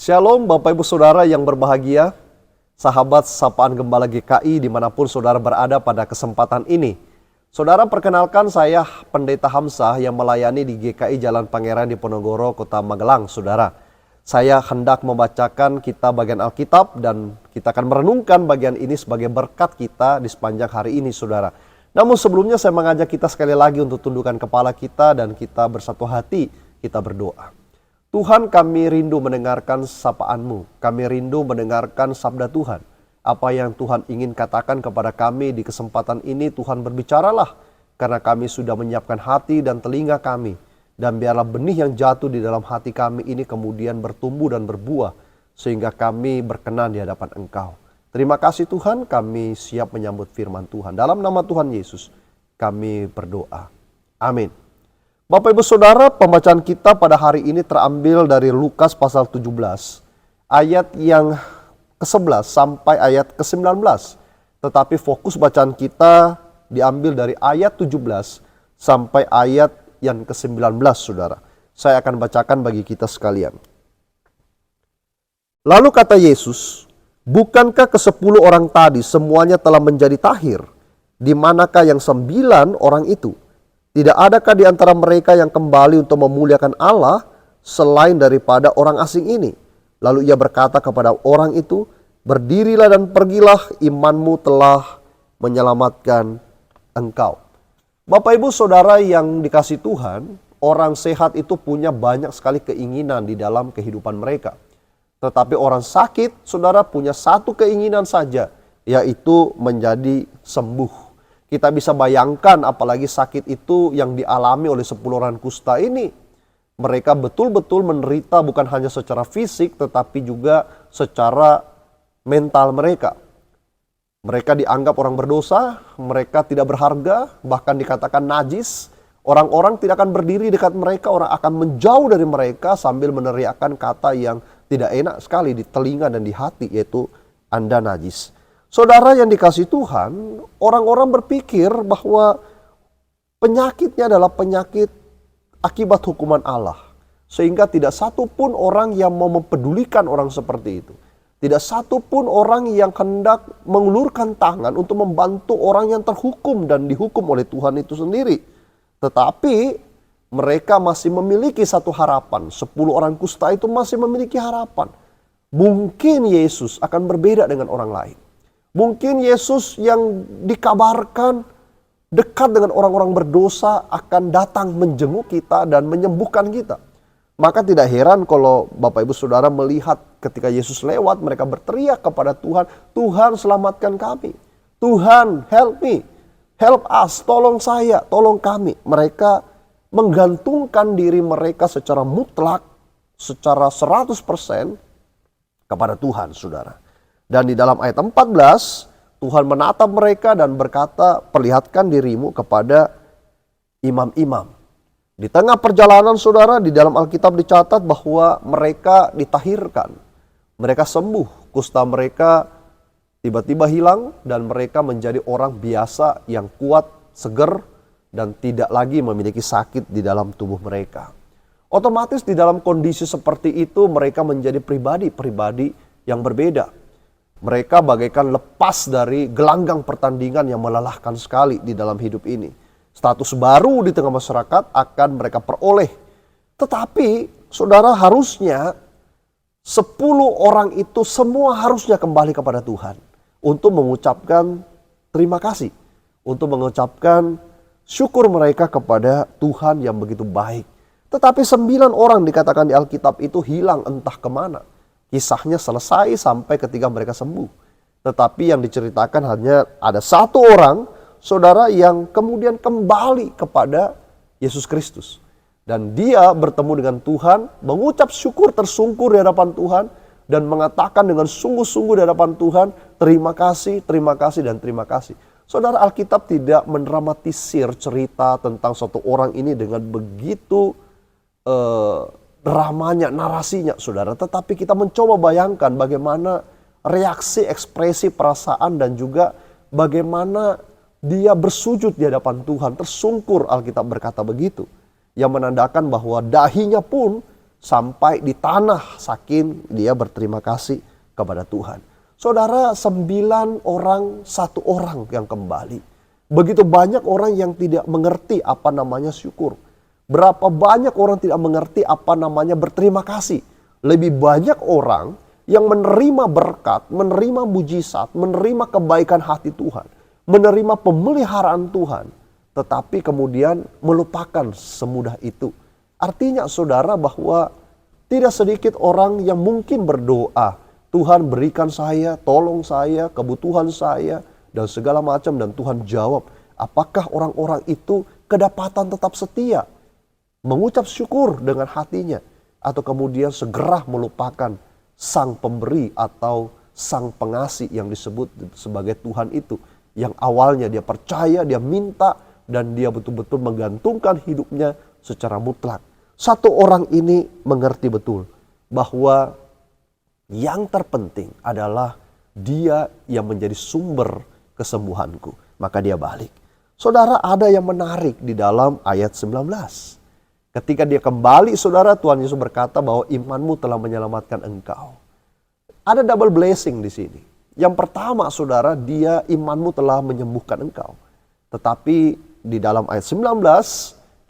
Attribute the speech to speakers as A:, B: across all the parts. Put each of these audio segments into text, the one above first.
A: Shalom Bapak Ibu Saudara yang berbahagia, sahabat sapaan Gembala GKI dimanapun saudara berada pada kesempatan ini. Saudara, perkenalkan saya Pendeta Hamzah yang melayani di GKI Jalan Pangeran Diponegoro, Kota Magelang. Saudara, saya hendak membacakan kita bagian Alkitab dan kita akan merenungkan bagian ini sebagai berkat kita di sepanjang hari ini, saudara. Namun sebelumnya saya mengajak kita sekali lagi untuk tundukkan kepala kita dan kita bersatu hati, kita berdoa. Tuhan, kami rindu mendengarkan sapaan-Mu. Kami rindu mendengarkan sabda Tuhan. Apa yang Tuhan ingin katakan kepada kami di kesempatan ini, Tuhan berbicaralah. Karena kami sudah menyiapkan hati dan telinga kami. Dan biarlah benih yang jatuh di dalam hati kami ini kemudian bertumbuh dan berbuah. Sehingga kami berkenan di hadapan Engkau. Terima kasih Tuhan, kami siap menyambut firman Tuhan. Dalam nama Tuhan Yesus, kami berdoa. Amin. Bapak Ibu Saudara, pembacaan kita pada hari ini terambil dari Lukas pasal 17, ayat yang ke-11 sampai ayat ke-19. Tetapi fokus bacaan kita diambil dari ayat 17 sampai ayat yang ke-19, saudara. Saya akan bacakan bagi kita sekalian. Lalu kata Yesus, "Bukankah ke-10 orang tadi semuanya telah menjadi tahir? Di manakah yang 9 orang itu? Tidak adakah di antara mereka yang kembali untuk memuliakan Allah selain daripada orang asing ini?" Lalu ia berkata kepada orang itu, "Berdirilah dan pergilah, imanmu telah menyelamatkan engkau." Bapak Ibu Saudara yang dikasihi Tuhan, orang sehat itu punya banyak sekali keinginan di dalam kehidupan mereka. Tetapi orang sakit, saudara, punya satu keinginan saja, yaitu menjadi sembuh. Kita bisa bayangkan apalagi sakit itu yang dialami oleh 10 orang kusta ini. Mereka betul-betul menderita bukan hanya secara fisik tetapi juga secara mental mereka. Mereka dianggap orang berdosa, mereka tidak berharga, bahkan dikatakan najis. Orang-orang tidak akan berdiri dekat mereka, orang akan menjauh dari mereka sambil meneriakkan kata yang tidak enak sekali di telinga dan di hati, yaitu Anda najis. Saudara yang dikasihi Tuhan, orang-orang berpikir bahwa penyakitnya adalah penyakit akibat hukuman Allah. Sehingga tidak satu pun orang yang mau mempedulikan orang seperti itu. Tidak satu pun orang yang hendak mengulurkan tangan untuk membantu orang yang terhukum dan dihukum oleh Tuhan itu sendiri. Tetapi mereka masih memiliki satu harapan. 10 orang kusta itu masih memiliki harapan. Mungkin Yesus akan berbeda dengan orang lain. Mungkin Yesus yang dikabarkan dekat dengan orang-orang berdosa akan datang menjenguk kita dan menyembuhkan kita. Maka tidak heran kalau Bapak Ibu Saudara melihat ketika Yesus lewat, mereka berteriak kepada Tuhan, "Tuhan selamatkan kami. Tuhan help me, help us, tolong saya, tolong kami." Mereka menggantungkan diri mereka secara mutlak, secara 100% kepada Tuhan, saudara. Dan di dalam ayat 14, Tuhan menatap mereka dan berkata, "Perlihatkan dirimu kepada imam-imam." Di tengah perjalanan, saudara, di dalam Alkitab dicatat bahwa mereka ditahirkan. Mereka sembuh, kusta mereka tiba-tiba hilang dan mereka menjadi orang biasa yang kuat, seger, dan tidak lagi memiliki sakit di dalam tubuh mereka. Otomatis di dalam kondisi seperti itu mereka menjadi pribadi-pribadi yang berbeda. Mereka bagaikan lepas dari gelanggang pertandingan yang melelahkan sekali di dalam hidup ini. Status baru di tengah masyarakat akan mereka peroleh. Tetapi saudara, harusnya 10 orang itu semua harusnya kembali kepada Tuhan. Untuk mengucapkan terima kasih. Untuk mengucapkan syukur mereka kepada Tuhan yang begitu baik. Tetapi 9 orang dikatakan di Alkitab itu hilang entah kemana. Kisahnya selesai sampai ketika mereka sembuh. Tetapi yang diceritakan hanya ada 1 orang, saudara, yang kemudian kembali kepada Yesus Kristus. Dan dia bertemu dengan Tuhan, mengucap syukur tersungkur di hadapan Tuhan, dan mengatakan dengan sungguh-sungguh di hadapan Tuhan, terima kasih, dan terima kasih. Saudara, Alkitab tidak mendramatisir cerita tentang suatu orang ini dengan begitu dramanya, narasinya, saudara. Tetapi kita mencoba bayangkan bagaimana reaksi, ekspresi, perasaan, dan juga bagaimana dia bersujud di hadapan Tuhan. Tersungkur, Alkitab berkata begitu. Yang menandakan bahwa dahinya pun sampai di tanah saking dia berterima kasih kepada Tuhan. Saudara, 9 orang 1 orang yang kembali. Begitu banyak orang yang tidak mengerti apa namanya syukur. Berapa banyak orang tidak mengerti apa namanya berterima kasih. Lebih banyak orang yang menerima berkat, menerima mujizat, menerima kebaikan hati Tuhan, menerima pemeliharaan Tuhan, tetapi kemudian melupakan semudah itu. Artinya saudara bahwa tidak sedikit orang yang mungkin berdoa, Tuhan berikan saya, tolong saya, kebutuhan saya, dan segala macam, dan Tuhan jawab. Apakah orang-orang itu kedapatan tetap setia, mengucap syukur dengan hatinya, atau kemudian segera melupakan sang pemberi atau sang pengasih yang disebut sebagai Tuhan itu, yang awalnya dia percaya, dia minta, dan dia betul-betul menggantungkan hidupnya secara mutlak. 1 orang ini mengerti betul bahwa yang terpenting adalah dia yang menjadi sumber kesembuhanku. Maka dia balik. Saudara, ada yang menarik di dalam ayat 19. Ketika dia kembali, saudara, Tuhan Yesus berkata bahwa imanmu telah menyelamatkan engkau. Ada double blessing di sini. Yang pertama, saudara, dia imanmu telah menyembuhkan engkau. Tetapi di dalam ayat 19,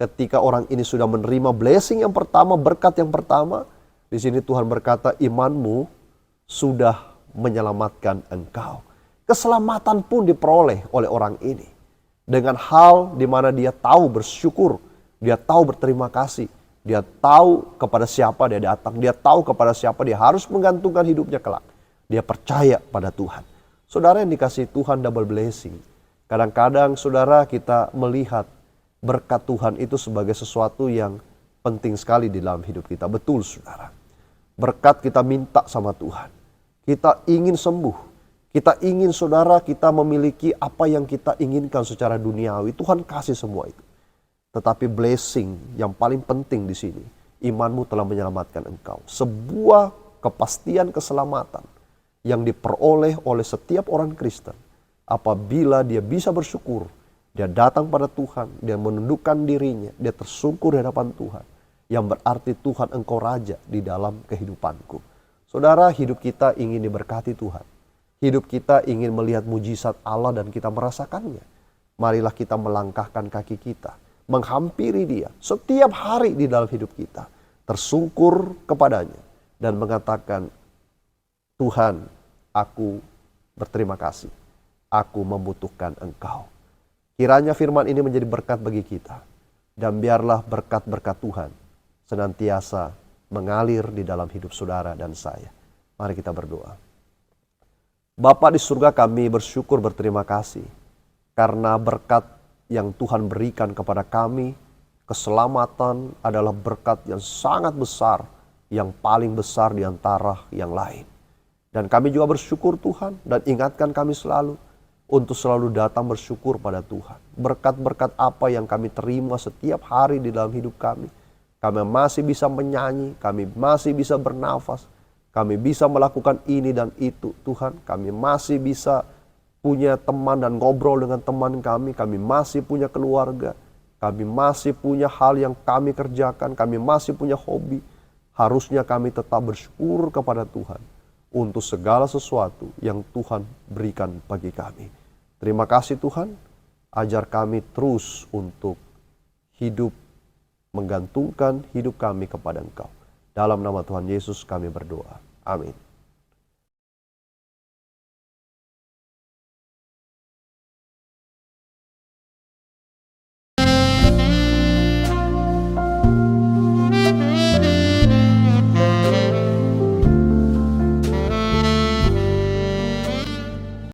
A: ketika orang ini sudah menerima blessing yang pertama, berkat yang pertama, di sini Tuhan berkata, imanmu sudah menyelamatkan engkau. Keselamatan pun diperoleh oleh orang ini dengan hal di mana dia tahu bersyukur. Dia tahu berterima kasih. Dia tahu kepada siapa dia datang. Dia tahu kepada siapa dia harus menggantungkan hidupnya kelak. Dia percaya pada Tuhan. Saudara yang dikasihi Tuhan, double blessing. Kadang-kadang saudara kita melihat berkat Tuhan itu sebagai sesuatu yang penting sekali di dalam hidup kita. Betul saudara. Berkat kita minta sama Tuhan. Kita ingin sembuh. Kita ingin saudara kita memiliki apa yang kita inginkan secara duniawi. Tuhan kasih semua itu. Tetapi blessing yang paling penting di sini, imanmu telah menyelamatkan engkau. Sebuah kepastian keselamatan yang diperoleh oleh setiap orang Kristen apabila dia bisa bersyukur, dia datang pada Tuhan, dia menundukkan dirinya, dia tersungkur di hadapan Tuhan. Yang berarti Tuhan engkau raja di dalam kehidupanku. Saudara, hidup kita ingin diberkati Tuhan. Hidup kita ingin melihat mujizat Allah dan kita merasakannya. Marilah kita melangkahkan kaki kita, menghampiri dia setiap hari di dalam hidup kita, tersungkur kepadanya dan mengatakan, Tuhan, aku berterima kasih, aku membutuhkan engkau. Kiranya firman ini menjadi berkat bagi kita, dan biarlah berkat-berkat Tuhan senantiasa mengalir di dalam hidup saudara dan saya. Mari kita berdoa. Bapa di surga, kami bersyukur berterima kasih karena berkat yang Tuhan berikan kepada kami. Keselamatan adalah berkat yang sangat besar, yang paling besar di antara yang lain. Dan kami juga bersyukur Tuhan, dan ingatkan kami selalu untuk selalu datang bersyukur pada Tuhan. Berkat-berkat apa yang kami terima setiap hari di dalam hidup kami. Kami masih bisa menyanyi, kami masih bisa bernafas, kami bisa melakukan ini dan itu Tuhan. Kami masih bisa punya teman dan ngobrol dengan teman kami masih punya keluarga, kami masih punya hal yang kami kerjakan, kami masih punya hobi. Harusnya kami tetap bersyukur kepada Tuhan untuk segala sesuatu yang Tuhan berikan bagi kami. Terima kasih Tuhan, ajar kami terus untuk hidup, menggantungkan hidup kami kepada Engkau. Dalam nama Tuhan Yesus kami berdoa. Amin.